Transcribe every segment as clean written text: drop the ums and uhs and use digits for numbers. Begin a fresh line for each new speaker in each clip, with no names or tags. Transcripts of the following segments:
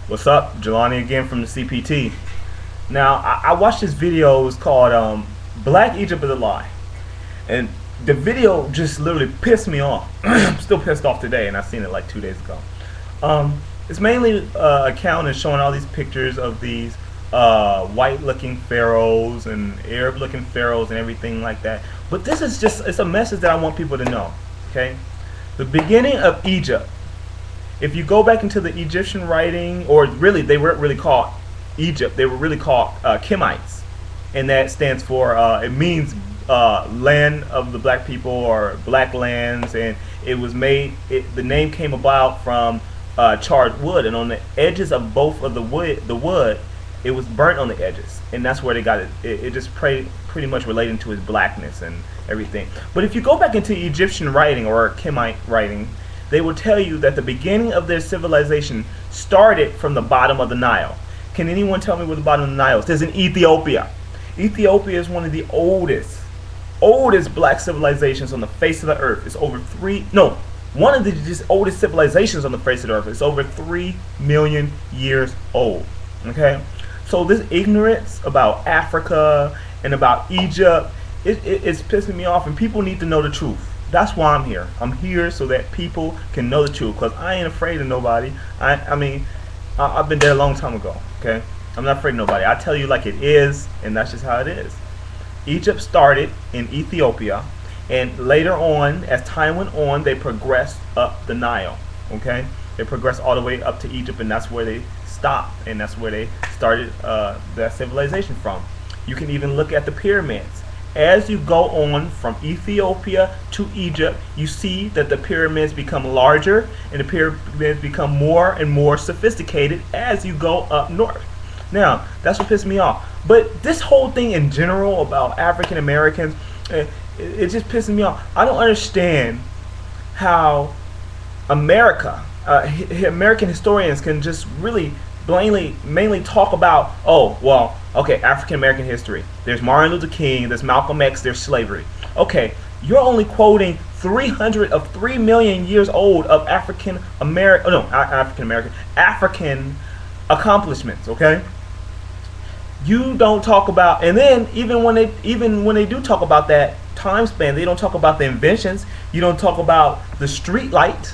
What's up? Jelani again from the CPT. Now, I watched this video. It's called Black Egypt is a Lie. And the video just literally pissed me off. I'm still pissed off today, and I seen it like 2 days ago. It's mainly account is showing all these pictures of these white-looking pharaohs and Arab-looking pharaohs and everything like that. But this is it's a message that I want people to know. Okay? The beginning of Egypt. If you go back into the Egyptian writing, or really they weren't really called Egypt, they were really called Kemites, and that stands for it means land of the black people or black lands, and it was made. The name came about from charred wood, and on the edges of both of the wood, it was burnt on the edges, and that's where they got it. It just pretty much relating to his blackness and everything. But if you go back into Egyptian writing or Kemite writing, they will tell you that the beginning of their civilization started from the bottom of the Nile. Can anyone tell me where the bottom of the Nile is? It's in Ethiopia. Ethiopia is one of the oldest black civilizations on the face of the earth. It's over one of the just oldest civilizations on the face of the earth. It's over 3 million years old. Okay? So this ignorance about Africa and about Egypt, it's pissing me off, and people need to know the truth. That's why I'm here. I'm here so that people can know the truth, because I ain't afraid of nobody. I mean, I've been there a long time ago, okay? I'm not afraid of nobody. I tell you like it is, and that's just how it is. Egypt started in Ethiopia, and later on, as time went on, they progressed up the Nile, okay? They progressed all the way up to Egypt, and that's where they stopped, and that's where they started their civilization from. You can even look at the pyramids. As you go on from Ethiopia to Egypt, you see that the pyramids become larger and the pyramids become more and more sophisticated as you go up north. Now, that's what pissed me off. But this whole thing in general about African Americans, it just pisses me off. I don't understand how American historians can just really mainly talk about, oh, well, okay, African American history. There's Martin Luther King, there's Malcolm X, there's slavery. Okay, you're only quoting 3 million years old of African accomplishments, okay? You don't talk about, and then even when they do talk about that time span, they don't talk about the inventions. You don't talk about the street light.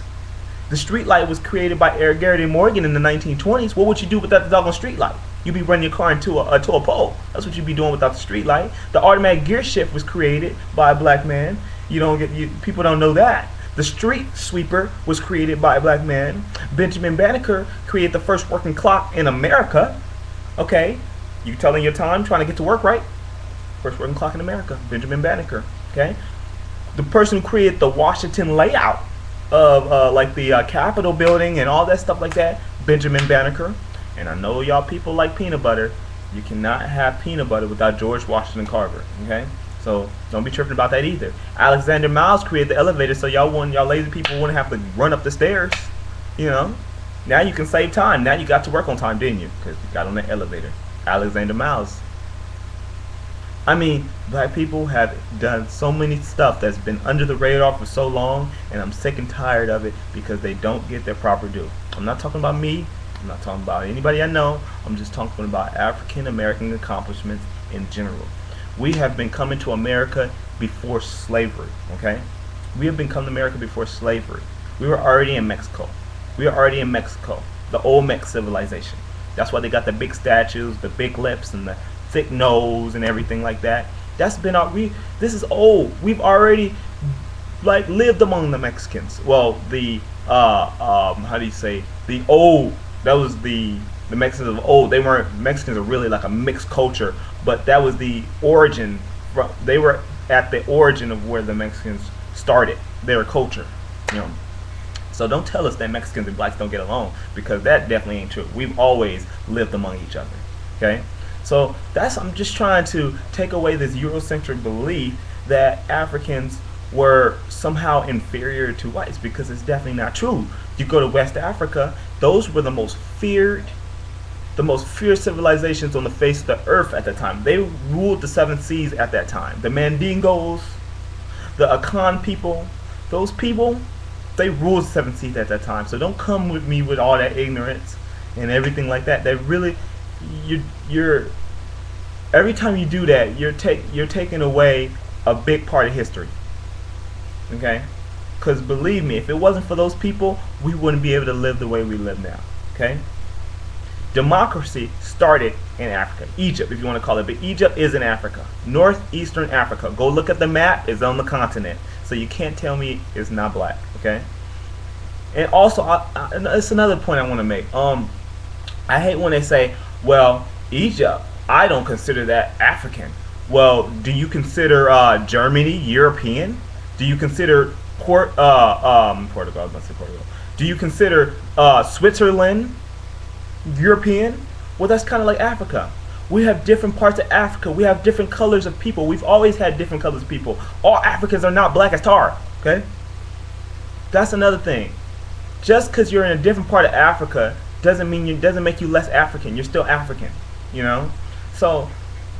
The street light was created by Garrett Morgan in the 1920s. What would you do without the doggone street light? You'd be running your car into a pole. That's what you'd be doing without the street light. The automatic gear shift was created by a black man. People don't know that. The street sweeper was created by a black man. Benjamin Banneker created the first working clock in America. Okay, you telling your time, trying to get to work, right? First working clock in America, Benjamin Banneker. Okay, the person who created the Washington layout of like the Capitol building and all that stuff like that, Benjamin Banneker. And I know y'all people like peanut butter. You cannot have peanut butter without George Washington Carver. Okay, so don't be tripping about that either. Alexander Miles created the elevator so y'all lazy people wouldn't have to run up the stairs. You know, now you can save time. Now you got to work on time, didn't you? Because you got on the elevator. Alexander Miles. I mean, black people have done so many stuff that's been under the radar for so long, and I'm sick and tired of it because they don't get their proper due. I'm not talking about me. I'm not talking about anybody I know. I'm just talking about African American accomplishments in general. We have been coming to America before slavery, okay? We have been coming to America before slavery. We were already in Mexico. We were already in Mexico, the old Mex civilization. That's why they got the big statues, the big lips, and the thick nose and everything like that. That's been this is old. We've already lived among the Mexicans. Well, how do you say, the old, that was the Mexicans of old. They weren't Mexicans, are really like a mixed culture, but that was the origin. They were at the origin of where the Mexicans started their culture, you know. So don't tell us that Mexicans and blacks don't get along, because that definitely ain't true. We've always lived among each other. Okay? So I'm just trying to take away this Eurocentric belief that Africans were somehow inferior to whites, because it's definitely not true. You go to West Africa, those were the most feared civilizations on the face of the earth at the time. They ruled the 7 seas at that time. The Mandingos, the Akan people, those people, they ruled the 7 seas at that time. So don't come with me with all that ignorance and everything like that. That really, you're every time you do that, you're taking away a big part of history. Okay, because believe me, if it wasn't for those people, we wouldn't be able to live the way we live now. Okay, democracy started in Africa, Egypt, if you want to call it, but Egypt is in Africa, northeastern Africa. Go look at the map; it's on the continent, so you can't tell me it's not black. Okay, and also, it's another point I want to make. I hate when they say, "Well, Egypt, I don't consider that African." Well, do you consider Germany European? Do you consider Portugal? I was about to say Portugal. Do you consider Switzerland European? Well, that's kind of like Africa. We have different parts of Africa. We have different colors of people. We've always had different colors of people. All Africans are not black as tar. Okay, that's another thing. Just because you're in a different part of Africa doesn't make you less African. You're still African. You know, so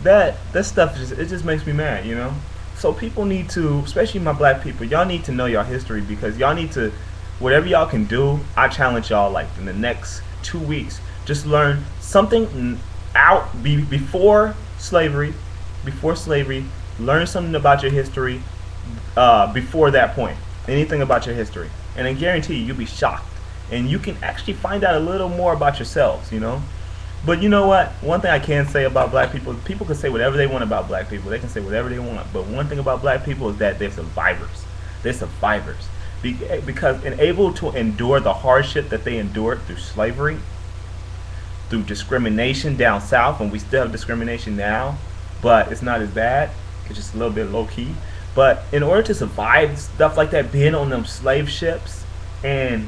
that stuff just makes me mad. You know. So people need to, especially my black people, y'all need to know y'all history, because y'all need to, whatever y'all can do, I challenge y'all, like in the next 2 weeks, just learn something out before slavery, learn something about your history before that point, anything about your history, and I guarantee you'll be shocked, and you can actually find out a little more about yourselves, you know. But you know what? One thing I can say about black people can say whatever they want about black people. They can say whatever they want. But one thing about black people is that they're survivors. They're survivors. Because able to endure the hardship that they endured through slavery, through discrimination down south, and we still have discrimination now, but it's not as bad. It's just a little bit low key. But in order to survive stuff like that, being on them slave ships and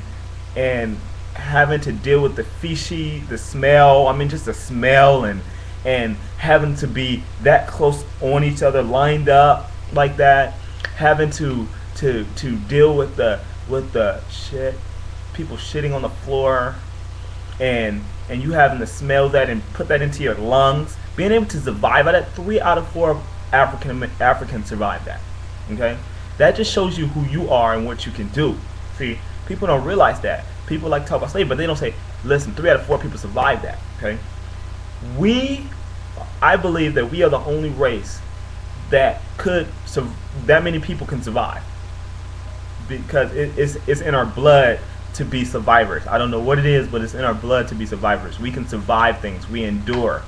having to deal with the fishy, the smell, just the smell, and having to be that close on each other, lined up like that, having to deal with the shit, people shitting on the floor, and you having to smell that and put that into your lungs, being able to survive that. 3 out of 4 Africans survive that. Okay, that just shows you who you are and what you can do. See, people don't realize that. People like to talk about slavery, but they don't say, listen, 3 out of 4 people survived that. Okay, I believe that we are the only race that that many people can survive, because it's in our blood to be survivors. I don't know what it is, but it's in our blood to be survivors. We can survive things. We endure.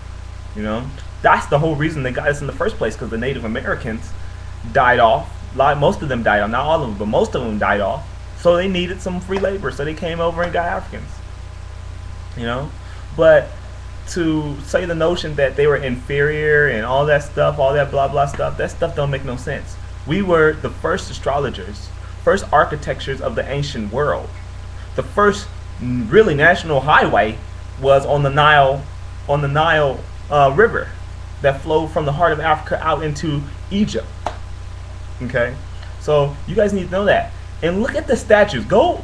You know, that's the whole reason they got us in the first place, because the Native Americans died off. Most of them died off. Not all of them, but most of them died off. So they needed some free labor, so they came over and got Africans. You know, but to say the notion that they were inferior and all that stuff, all that blah blah stuff, that stuff don't make no sense. We were the first astrologers, first architectures of the ancient world. The first really national highway was on the Nile River that flowed from the heart of Africa out into Egypt. Okay, so you guys need to know that. And look at the statues. Go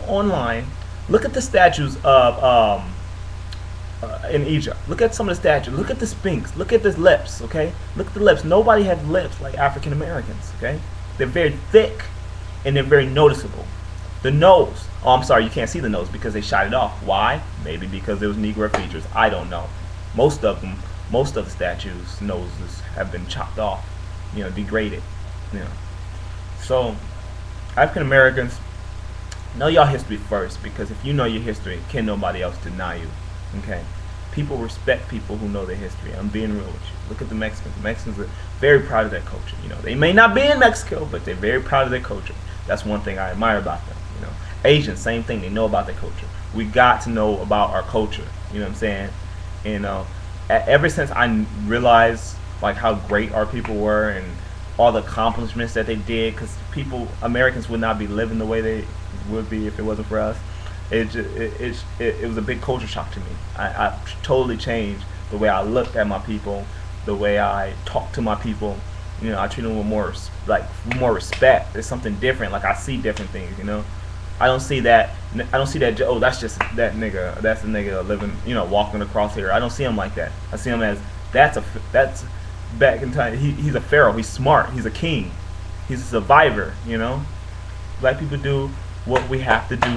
online. Look at the statues of in Egypt. Look at some of the statues. Look at the Sphinx. Look at the lips. Okay. Look at the lips. Nobody has lips like African Americans. Okay. They're very thick and they're very noticeable. The nose. Oh, I'm sorry. You can't see the nose because they shot it off. Why? Maybe because it was Negro features. I don't know. Most of the statues' noses have been chopped off. You know, degraded. You know. So African Americans, know your history first, because if you know your history, can nobody else deny you. Okay, people respect people who know their history. I'm being real with you. Look at the Mexicans. The Mexicans are very proud of their culture. You know, they may not be in Mexico, but they're very proud of their culture. That's one thing I admire about them. You know, Asians, same thing. They know about their culture. We got to know about our culture. You know what I'm saying? You know, ever since I realized like how great our people were and all the accomplishments that they did, because Americans would not be living the way they would be if it wasn't for us. It was a big culture shock to me. I totally changed the way I looked at my people, the way I talked to my people. You know, I treat them with more respect. There's something different. Like, I see different things. You know, I don't see that. Oh, that's just that nigga. That's a nigga living. You know, walking across here. I don't see him like that. I see him as that's back in time. He's a pharaoh. He's smart. He's a king. He's a survivor. You know, black people do what we have to do